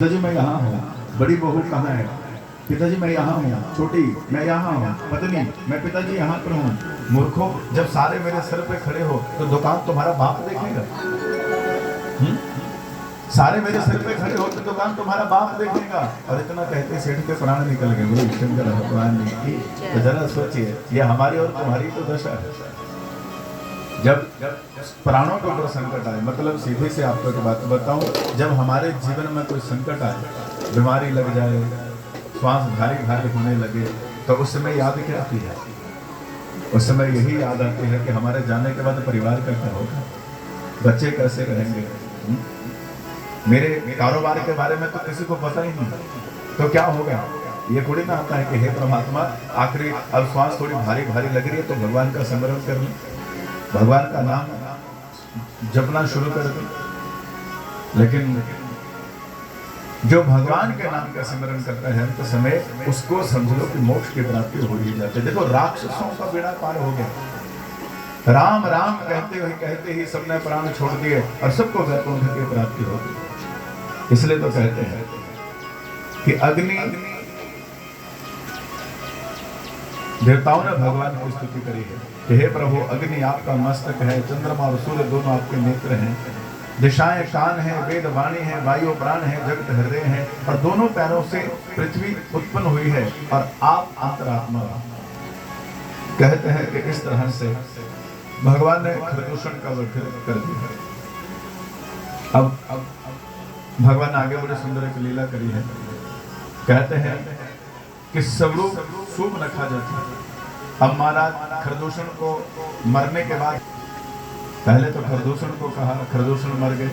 पिताजी मैं यहाँ हूँ, बड़ी बहू कहाँ है? पिताजी मैं यहाँ हूँ, छोटी मैं यहाँ हूँ, पत्नी मैं पिताजी यहाँ पर हूँ। मूर्खों, जब सारे मेरे सर पे खड़े हो तो दुकान तुम्हारा बाप देखेगा। सारे मेरे सिर पे खड़े हो तो दुकान तुम्हारा बाप देखेगा। और इतना कहते सेठ के प्राण निकल गए। बोले शंकर भगवान ने की। तो जरा सोचिए, ये हमारी और तुम्हारी तो दशा है। जब प्राणों के ऊपर संकट आए, मतलब सीधे से आपको एक बात बताऊं, जब हमारे जीवन में कोई संकट आए, बीमारी लग जाए, श्वास भारी भारी होने लगे, तो उस समय याद क्या आती है? उस समय यही याद आती है कि हमारे जाने के बाद परिवार का क्या होगा, बच्चे कैसे रहेंगे। मेरे कारोबार के बारे में तो किसी को पता ही नहीं, तो क्या होगा? ये थोड़ी ना आता है कि हे परमात्मा, आखिरी अब श्वास थोड़ी भारी भारी लग रही है तो भगवान का स्मरण कर लें, भगवान का नाम जपना शुरू कर दें। लेकिन जो भगवान के नाम का स्मरण करता है तो समय उसको समझ लो कि मोक्ष की प्राप्ति हो ही जाती है। देखो राक्षसों का बेड़ा पार हो गया, राम राम कहते ही सबने प्राण छोड़ दिए और सबको वैकुंठ की प्राप्ति हो गई। इसलिए तो कहते हैं कि अग्नि, देवताओं ने भगवान की स्तुति करी है कि हे प्रभु, अग्नि आपका मस्तक है, चंद्रमा और सूर्य दोनों आपके नेत्र हैं, दिशाएं कान हैं, वेद वाणी है, वायु प्राण है, जगत हृदय है, और दोनों पैरों से पृथ्वी उत्पन्न हुई है और आप अंतरात्मा। कहते हैं कि इस तरह से भगवान ने खरदूषण का वर्णन कर दिया। अब भगवान आगे बड़े सुंदर एक लीला करी है। कहते हैं कि स्वरूप सूप न खा जाता। अब महाराज खरदूषण को मरने के बाद, पहले तो खरदूषण को कहा, खरदूषण मर गए,